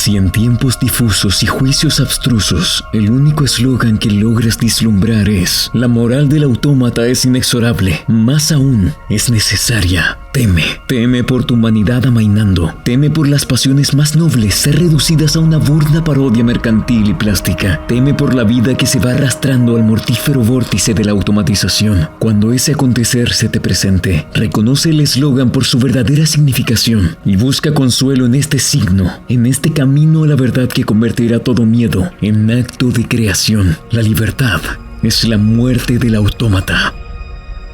Si en tiempos difusos y juicios abstrusos, el único eslogan que logras vislumbrar es: la moral del autómata es inexorable, más aún es necesaria. Teme por tu humanidad amainando, teme por las pasiones más nobles ser reducidas a una burda parodia mercantil y plástica, teme por la vida que se va arrastrando al mortífero vórtice de la automatización. Cuando ese acontecer se te presente, reconoce el eslogan por su verdadera significación y busca consuelo en este signo, en este camino a la verdad que convertirá todo miedo en acto de creación. La libertad es la muerte del autómata.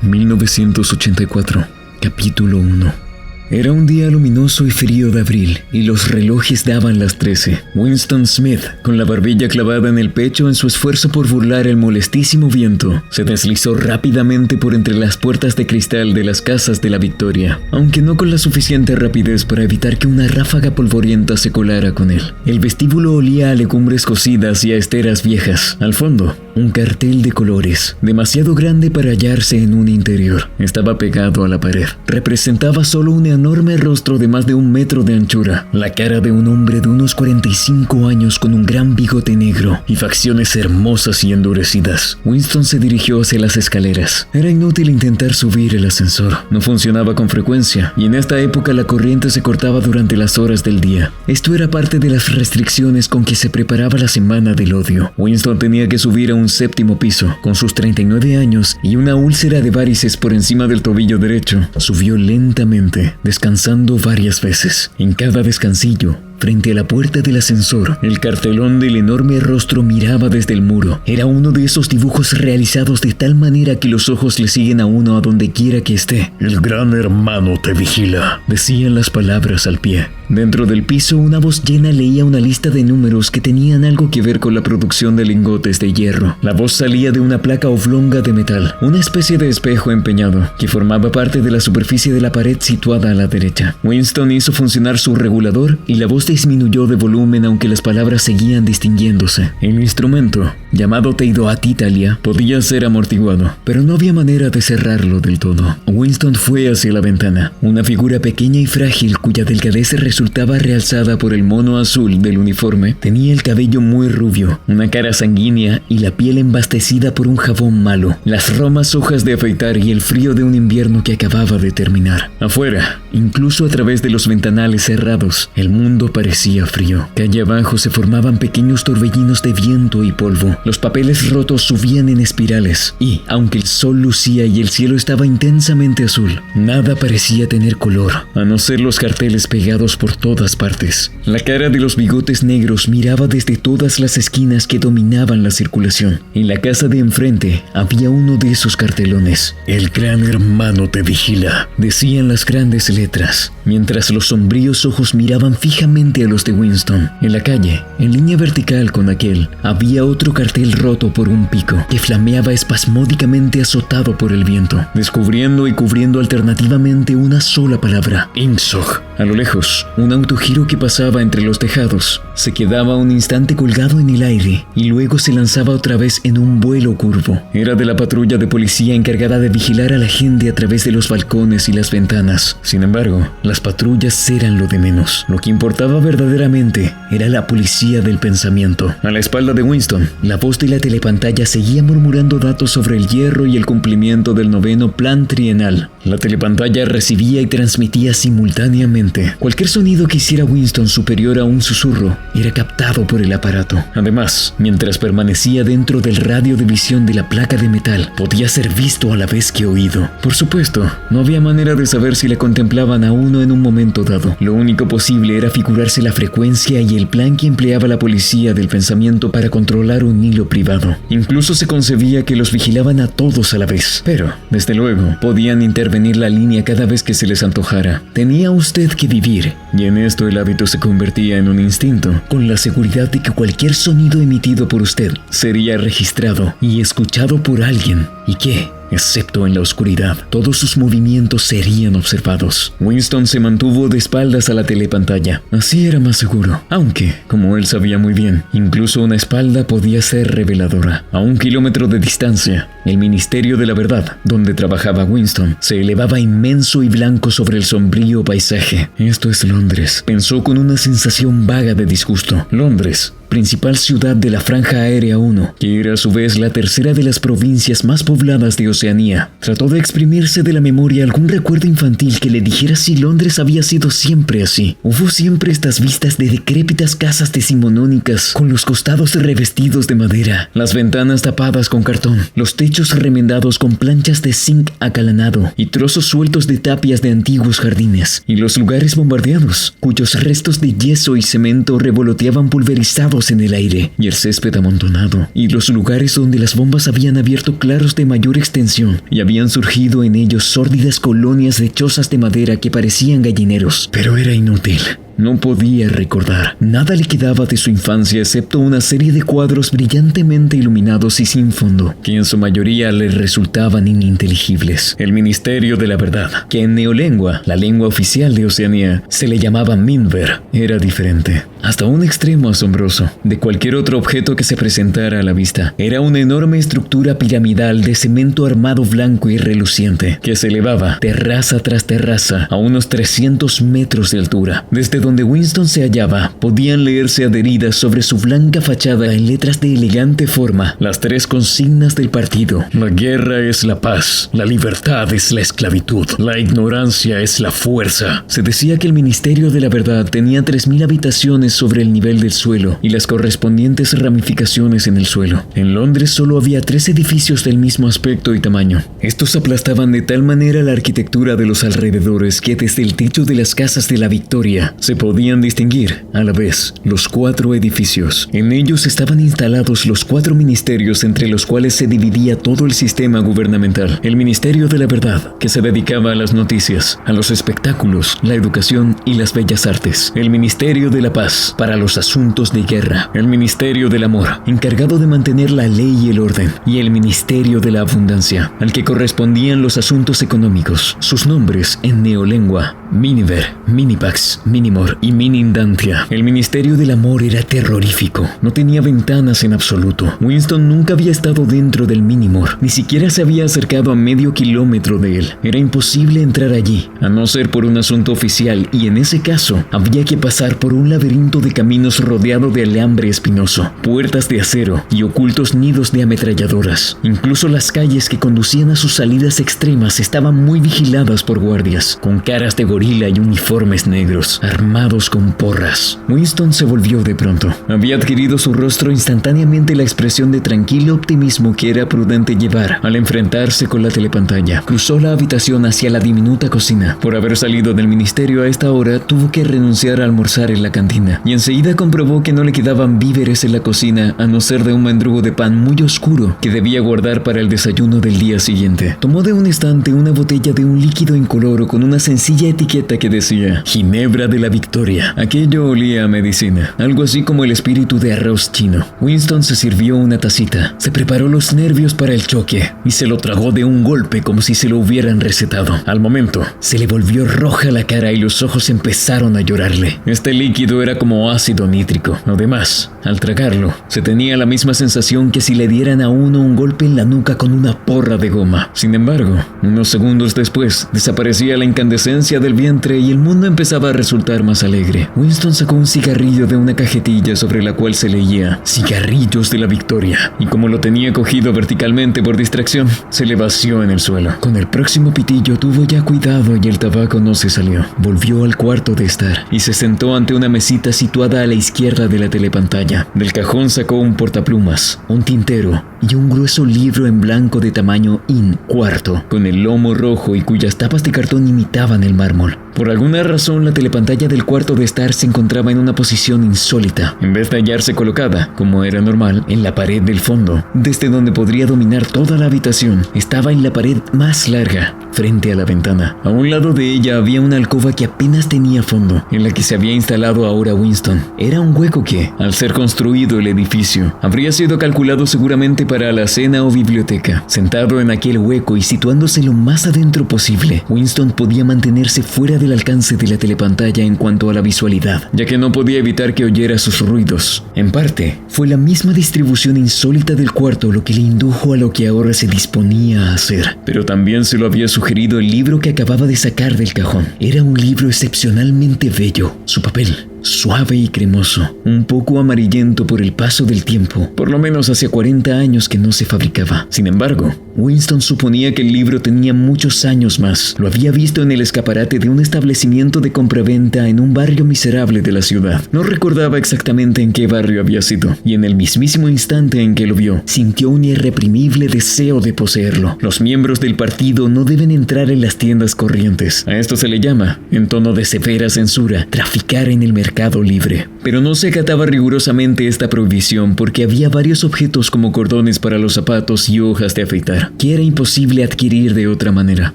1984, capítulo 1. Era un día luminoso y frío de abril, y los relojes daban las 13. Winston Smith, con la barbilla clavada en el pecho en su esfuerzo por burlar el molestísimo viento, se deslizó rápidamente por entre las puertas de cristal de las casas de la Victoria, aunque no con la suficiente rapidez para evitar que una ráfaga polvorienta se colara con él. El vestíbulo olía a legumbres cocidas y a esteras viejas. Al fondo, un cartel de colores, demasiado grande para hallarse en un interior, estaba pegado a la pared. Representaba solo un enorme rostro de más de 1 metro de anchura, la cara de un hombre de unos 45 años con un gran bigote negro y facciones hermosas y endurecidas. Winston se dirigió hacia las escaleras. Era inútil intentar subir el ascensor, no funcionaba con frecuencia, y en esta época la corriente se cortaba durante las horas del día. Esto era parte de las restricciones con que se preparaba la semana del odio. Winston tenía que subir a un 7º piso. Con sus 39 años y una úlcera de varices por encima del tobillo derecho, subió lentamente, descansando varias veces. En cada descansillo, frente a la puerta del ascensor, el cartelón del enorme rostro miraba desde el muro. Era uno de esos dibujos realizados de tal manera que los ojos le siguen a uno a donde quiera que esté. «El gran hermano te vigila», decían las palabras al pie. Dentro del piso, una voz llena leía una lista de números que tenían algo que ver con la producción de lingotes de hierro. La voz salía de una placa oblonga de metal, una especie de espejo empeñado, que formaba parte de la superficie de la pared situada a la derecha. Winston hizo funcionar su regulador y la voz disminuyó de volumen, aunque las palabras seguían distinguiéndose. El instrumento, llamado Teidoat Italia, podía ser amortiguado, pero no había manera de cerrarlo del todo. Winston fue hacia la ventana. Una figura pequeña y frágil, cuya delgadez resultaba realzada por el mono azul del uniforme, tenía el cabello muy rubio, una cara sanguínea y la piel embastecida por un jabón malo, las romas hojas de afeitar y el frío de un invierno que acababa de terminar. Afuera, incluso a través de los ventanales cerrados, el mundo parecía frío. Calle abajo se formaban pequeños torbellinos de viento y polvo. Los papeles rotos subían en espirales y, aunque el sol lucía y el cielo estaba intensamente azul, nada parecía tener color, a no ser los carteles pegados por todas partes. La cara de los bigotes negros miraba desde todas las esquinas que dominaban la circulación. En la casa de enfrente había uno de esos cartelones. «El gran hermano te vigila», decían las grandes letras, mientras los sombríos ojos miraban fijamente a los de Winston. En la calle, en línea vertical con aquel, había otro cartel roto por un pico, que flameaba espasmódicamente azotado por el viento, descubriendo y cubriendo alternativamente una sola palabra: Ingsoc. A lo lejos, un autogiro que pasaba entre los tejados se quedaba un instante colgado en el aire y luego se lanzaba otra vez en un vuelo curvo. Era de la patrulla de policía encargada de vigilar a la gente a través de los balcones y las ventanas. Sin embargo, las patrullas eran lo de menos. Lo que importaba verdaderamente era la policía del pensamiento. A la espalda de Winston, la voz de la telepantalla seguía murmurando datos sobre el hierro y el cumplimiento del 9º plan trienal. La telepantalla recibía y transmitía simultáneamente. Cualquier sonido que hiciera Winston superior a un susurro era captado por el aparato. Además, mientras permanecía dentro del radio de visión de la placa de metal, podía ser visto a la vez que oído. Por supuesto, no había manera de saber si le contemplaban a uno en un momento dado. Lo único posible era figurarse la frecuencia y el plan que empleaba la policía del pensamiento para controlar un hilo privado. Incluso se concebía que los vigilaban a todos a la vez. Pero, desde luego, podían intervenir la línea cada vez que se les antojara. Tenía usted que vivir, y en esto el hábito se convertía en un instinto, con la seguridad de que cualquier sonido emitido por usted sería registrado y escuchado por alguien, y que, excepto en la oscuridad, todos sus movimientos serían observados. Winston se mantuvo de espaldas a la telepantalla. Así era más seguro, aunque, como él sabía muy bien, incluso una espalda podía ser reveladora. A 1 kilómetro de distancia, el Ministerio de la Verdad, donde trabajaba Winston, se elevaba inmenso y blanco sobre el sombrío paisaje. Esto es Londres, pensó con una sensación vaga de disgusto. Londres, principal ciudad de la Franja Aérea 1, que era a su vez la tercera de las provincias más pobladas de Oceanía. Trató de exprimirse de la memoria algún recuerdo infantil que le dijera si Londres había sido siempre así. Hubo siempre estas vistas de decrépitas casas decimonónicas, con los costados revestidos de madera, las ventanas tapadas con cartón, los techos remendados con planchas de zinc acalanado y trozos sueltos de tapias de antiguos jardines, y los lugares bombardeados, cuyos restos de yeso y cemento revoloteaban pulverizados en el aire, y el césped amontonado, y los lugares donde las bombas habían abierto claros de mayor extensión, y habían surgido en ellos sórdidas colonias de chozas de madera que parecían gallineros. Pero era inútil. No podía recordar. Nada le quedaba de su infancia excepto una serie de cuadros brillantemente iluminados y sin fondo, que en su mayoría le resultaban ininteligibles. El Ministerio de la Verdad, que en neolengua, la lengua oficial de Oceanía, se le llamaba Minver, era diferente. Hasta un extremo asombroso de cualquier otro objeto que se presentara a la vista. Era una enorme estructura piramidal de cemento armado blanco y reluciente, que se elevaba, terraza tras terraza, a unos 300 metros de altura. Desde donde Winston se hallaba, podían leerse adheridas sobre su blanca fachada en letras de elegante forma las 3 consignas del partido. La guerra es la paz, la libertad es la esclavitud, la ignorancia es la fuerza. Se decía que el Ministerio de la Verdad tenía 3.000 habitaciones sobre el nivel del suelo y las correspondientes ramificaciones en el suelo. En Londres solo había 3 edificios del mismo aspecto y tamaño. Estos aplastaban de tal manera la arquitectura de los alrededores que desde el techo de las casas de la Victoria se podían distinguir, a la vez, los 4 edificios. En ellos estaban instalados los 4 ministerios entre los cuales se dividía todo el sistema gubernamental. El Ministerio de la Verdad, que se dedicaba a las noticias, a los espectáculos, la educación y las bellas artes. El Ministerio de la Paz, para los asuntos de guerra. El Ministerio del Amor, encargado de mantener la ley y el orden. Y el Ministerio de la Abundancia, al que correspondían los asuntos económicos. Sus nombres en neolengua: Miniver, Minipax, Minimor y Minindantia. El Ministerio del Amor era terrorífico. No tenía ventanas en absoluto. Winston nunca había estado dentro del Minimor. Ni siquiera se había acercado a medio kilómetro de él. Era imposible entrar allí, a no ser por un asunto oficial, y en ese caso había que pasar por un laberinto de caminos rodeado de alambre espinoso, puertas de acero y ocultos nidos de ametralladoras. Incluso las calles que conducían a sus salidas extremas estaban muy vigiladas por guardias, con caras de gorila y uniformes negros, armados con porras. Winston se volvió de pronto. Había adquirido su rostro instantáneamente la expresión de tranquilo optimismo que era prudente llevar al enfrentarse con la telepantalla. Cruzó la habitación hacia la diminuta cocina. Por haber salido del ministerio a esta hora, tuvo que renunciar a almorzar en la cantina, y enseguida comprobó que no le quedaban víveres en la cocina a no ser de un mendrugo de pan muy oscuro que debía guardar para el desayuno del día siguiente. Tomó de un estante una botella de un líquido incoloro con una sencilla etiqueta que decía Ginebra de la Victoria. Aquello olía a medicina, algo así como el espíritu de arroz chino. Winston se sirvió una tacita, se preparó los nervios para el choque y se lo tragó de un golpe como si se lo hubieran recetado. Al momento, se le volvió roja la cara y los ojos empezaron a llorarle. Este líquido era como ácido nítrico. Además, al tragarlo, se tenía la misma sensación que si le dieran a uno un golpe en la nuca con una porra de goma. Sin embargo, unos segundos después, desaparecía la incandescencia del vientre y el mundo empezaba a resultar más alegre. Winston sacó un cigarrillo de una cajetilla sobre la cual se leía Cigarrillos de la Victoria, y como lo tenía cogido verticalmente por distracción, se le vació en el suelo. Con el próximo pitillo tuvo ya cuidado y el tabaco no se salió. Volvió al cuarto de estar y se sentó ante una mesita situada a la izquierda de la telepantalla. Del cajón sacó un portaplumas, un tintero y un grueso libro en blanco de tamaño IV, con el lomo rojo y cuyas tapas de cartón imitaban el mármol. Por alguna razón, la telepantalla del del cuarto de estar se encontraba en una posición insólita. En vez de hallarse colocada, como era normal, en la pared del fondo, desde donde podría dominar toda la habitación, estaba en la pared más larga, frente a la ventana. A un lado de ella había una alcoba que apenas tenía fondo, en la que se había instalado ahora Winston. Era un hueco que, al ser construido el edificio, habría sido calculado seguramente para alacena o biblioteca. Sentado en aquel hueco y situándose lo más adentro posible, Winston podía mantenerse fuera del alcance de la telepantalla en cuanto a la visualidad, ya que no podía evitar que oyera sus ruidos. En parte, fue la misma distribución insólita del cuarto lo que le indujo a lo que ahora se disponía a hacer. Pero también se lo había sugerido el libro que acababa de sacar del cajón. Era un libro excepcionalmente bello. Su papel, suave y cremoso, un poco amarillento por el paso del tiempo. Por lo menos hacía 40 años que no se fabricaba. Sin embargo, Winston suponía que el libro tenía muchos años más. Lo había visto en el escaparate de un establecimiento de compraventa en un barrio miserable de la ciudad. No recordaba exactamente en qué barrio había sido, y en el mismísimo instante en que lo vio, sintió un irreprimible deseo de poseerlo. Los miembros del partido no deben entrar en las tiendas corrientes. A esto se le llama, en tono de severa censura, traficar en el mercado libre. Pero no se acataba rigurosamente esta prohibición porque había varios objetos como cordones para los zapatos y hojas de afeitar que era imposible adquirir de otra manera.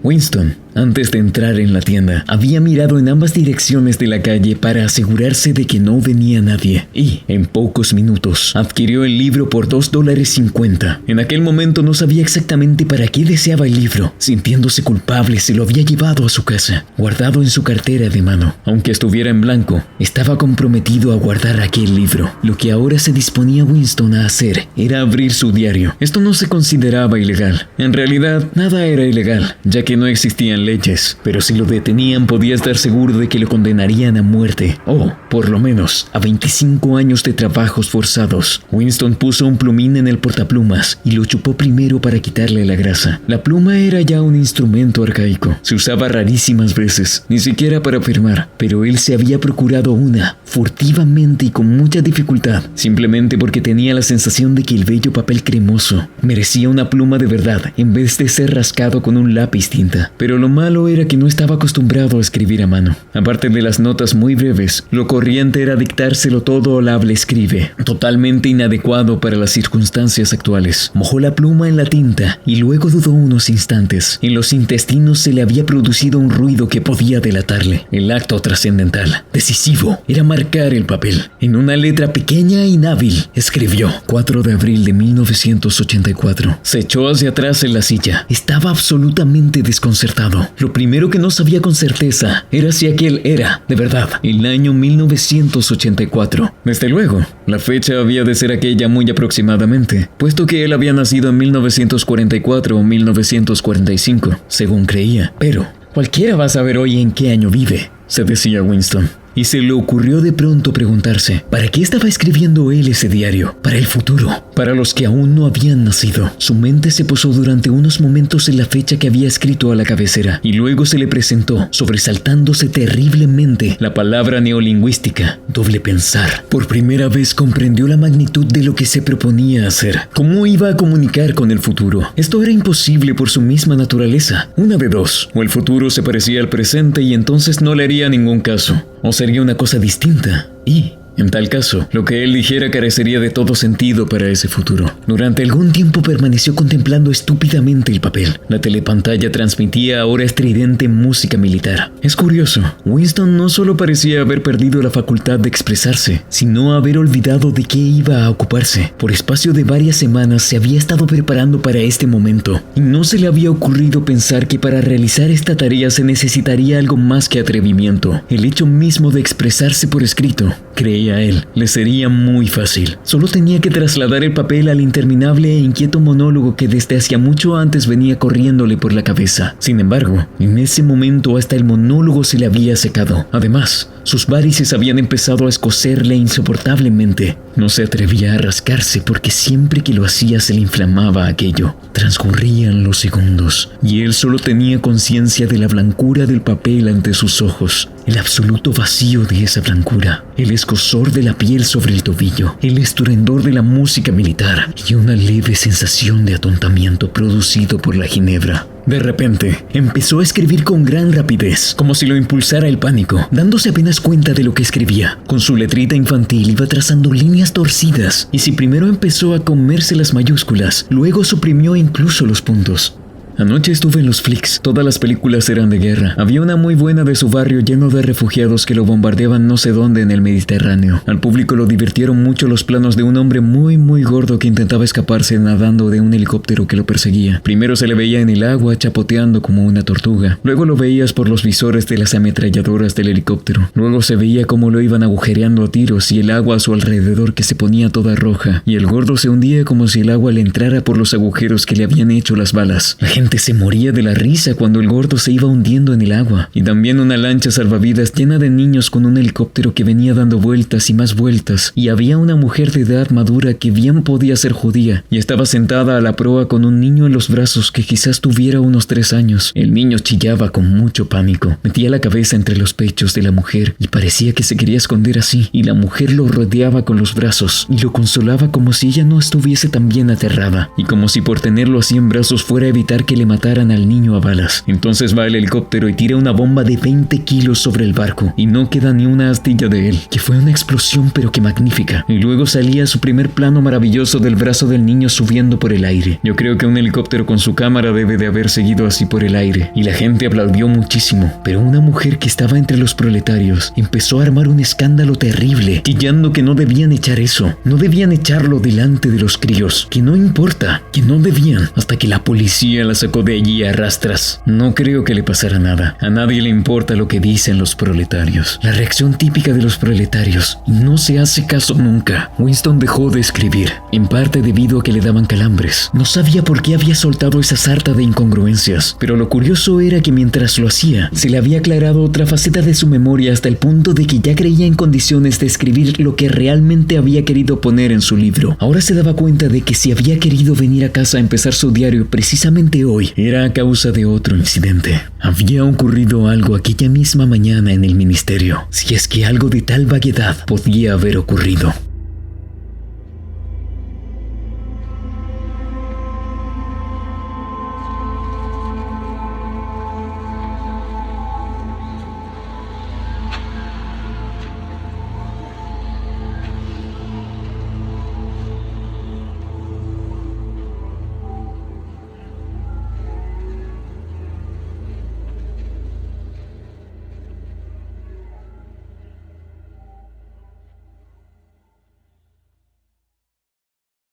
Winston, antes de entrar en la tienda, había mirado en ambas direcciones de la calle para asegurarse de que no venía nadie y, en pocos minutos, adquirió el libro por $2.50. En aquel momento no sabía exactamente para qué deseaba el libro. Sintiéndose culpable, se lo había llevado a su casa, guardado en su cartera de mano. Aunque estuviera en blanco, estaba comprometido a guardar aquel libro. Lo que ahora se disponía Winston a hacer era abrir su diario. Esto no se consideraba ilegal. En realidad, nada era ilegal, ya que no existían leyes, pero si lo detenían podía estar seguro de que lo condenarían a muerte, o, por lo menos, a 25 años de trabajos forzados. Winston puso un plumín en el portaplumas y lo chupó primero para quitarle la grasa. La pluma era ya un instrumento arcaico. Se usaba rarísimas veces, ni siquiera para firmar, pero él se había procurado una, furtivamente y con mucha dificultad, simplemente porque tenía la sensación de que el bello papel cremoso merecía una pluma de verdad en vez de ser rascado con un lápiz tinta. Pero lo malo era que no estaba acostumbrado a escribir a mano. Aparte de las notas muy breves, lo corriente era dictárselo todo al habla escribe, totalmente inadecuado para las circunstancias actuales. Mojó la pluma en la tinta y luego dudó unos instantes. En los intestinos se le había producido un ruido que podía delatarle. El acto trascendental, decisivo, era marcar el papel. En una letra pequeña e inhábil, escribió 4 de abril de 1984. Se echó hacia atrás en la silla. Estaba absolutamente desconcertado. Lo primero que no sabía con certeza era si aquel era, de verdad, el año 1984. Desde luego, la fecha había de ser aquella muy aproximadamente, puesto que él había nacido en 1944 o 1945, según creía. Pero cualquiera va a saber hoy en qué año vive, se decía Winston. Y se le ocurrió de pronto preguntarse, ¿para qué estaba escribiendo él ese diario? Para el futuro, para los que aún no habían nacido. Su mente se posó durante unos momentos en la fecha que había escrito a la cabecera, y luego se le presentó, sobresaltándose terriblemente, la palabra neolingüística, doble pensar. Por primera vez comprendió la magnitud de lo que se proponía hacer. ¿Cómo iba a comunicar con el futuro? Esto era imposible por su misma naturaleza. Una de dos, o el futuro se parecía al presente y entonces no le haría ningún caso, o sería una cosa distinta y, en tal caso, lo que él dijera carecería de todo sentido para ese futuro. Durante algún tiempo permaneció contemplando estúpidamente el papel. La telepantalla transmitía ahora estridente música militar. Es curioso, Winston no solo parecía haber perdido la facultad de expresarse, sino haber olvidado de qué iba a ocuparse. Por espacio de varias semanas se había estado preparando para este momento, y no se le había ocurrido pensar que para realizar esta tarea se necesitaría algo más que atrevimiento. El hecho mismo de expresarse por escrito, creía él, le sería muy fácil. Solo tenía que trasladar el papel al interminable e inquieto monólogo que desde hacía mucho antes venía corriéndole por la cabeza. Sin embargo, en ese momento hasta el monólogo se le había secado. Además, sus varices habían empezado a escocerle insoportablemente. No se atrevía a rascarse porque siempre que lo hacía se le inflamaba aquello. Transcurrían los segundos y él solo tenía conciencia de la blancura del papel ante sus ojos, el absoluto vacío de esa blancura, el escozor de la piel sobre el tobillo, el estruendor de la música militar y una leve sensación de atontamiento producido por la ginebra. De repente, empezó a escribir con gran rapidez, como si lo impulsara el pánico, dándose apenas cuenta de lo que escribía. Con su letrita infantil iba trazando líneas torcidas, y si primero empezó a comerse las mayúsculas, luego suprimió incluso los puntos. Anoche estuve en los flicks. Todas las películas eran de guerra. Había una muy buena de su barrio lleno de refugiados que lo bombardeaban no sé dónde en el Mediterráneo. Al público lo divirtieron mucho los planos de un hombre muy gordo que intentaba escaparse nadando de un helicóptero que lo perseguía. Primero se le veía en el agua chapoteando como una tortuga. Luego lo veías por los visores de las ametralladoras del helicóptero. Luego se veía cómo lo iban agujereando a tiros y el agua a su alrededor que se ponía toda roja. Y el gordo se hundía como si el agua le entrara por los agujeros que le habían hecho las balas. La gente se moría de la risa cuando el gordo se iba hundiendo en el agua. Y también una lancha salvavidas llena de niños con un helicóptero que venía dando vueltas y más vueltas. Y había una mujer de edad madura que bien podía ser judía y estaba sentada a la proa con un niño en los brazos que quizás tuviera unos 3 años. El niño chillaba con mucho pánico. Metía la cabeza entre los pechos de la mujer y parecía que se quería esconder así. Y la mujer lo rodeaba con los brazos y lo consolaba como si ella no estuviese tan bien aterrada. Y como si por tenerlo así en brazos fuera a evitar que le mataran al niño a balas. Entonces va el helicóptero y tira una bomba de 20 kilos sobre el barco y no queda ni una astilla de él, que fue una explosión pero que magnífica. Y luego salía su primer plano maravilloso del brazo del niño subiendo por el aire. Yo creo que un helicóptero con su cámara debe de haber seguido así por el aire y la gente aplaudió muchísimo, pero una mujer que estaba entre los proletarios empezó a armar un escándalo terrible, chillando que no debían echar eso, no debían echarlo delante de los críos, que no importa, que no debían, hasta que la policía la sacó de allí a rastras. No creo que le pasara nada. A nadie le importa lo que dicen los proletarios. La reacción típica de los proletarios. No se hace caso nunca. Winston dejó de escribir, en parte debido a que le daban calambres. No sabía por qué había soltado esa sarta de incongruencias, pero lo curioso era que mientras lo hacía, se le había aclarado otra faceta de su memoria hasta el punto de que ya creía en condiciones de escribir lo que realmente había querido poner en su libro. Ahora se daba cuenta de que si había querido venir a casa a empezar su diario precisamente hoy, era a causa de otro incidente. Había ocurrido algo aquella misma mañana en el ministerio, si es que algo de tal vaguedad podía haber ocurrido.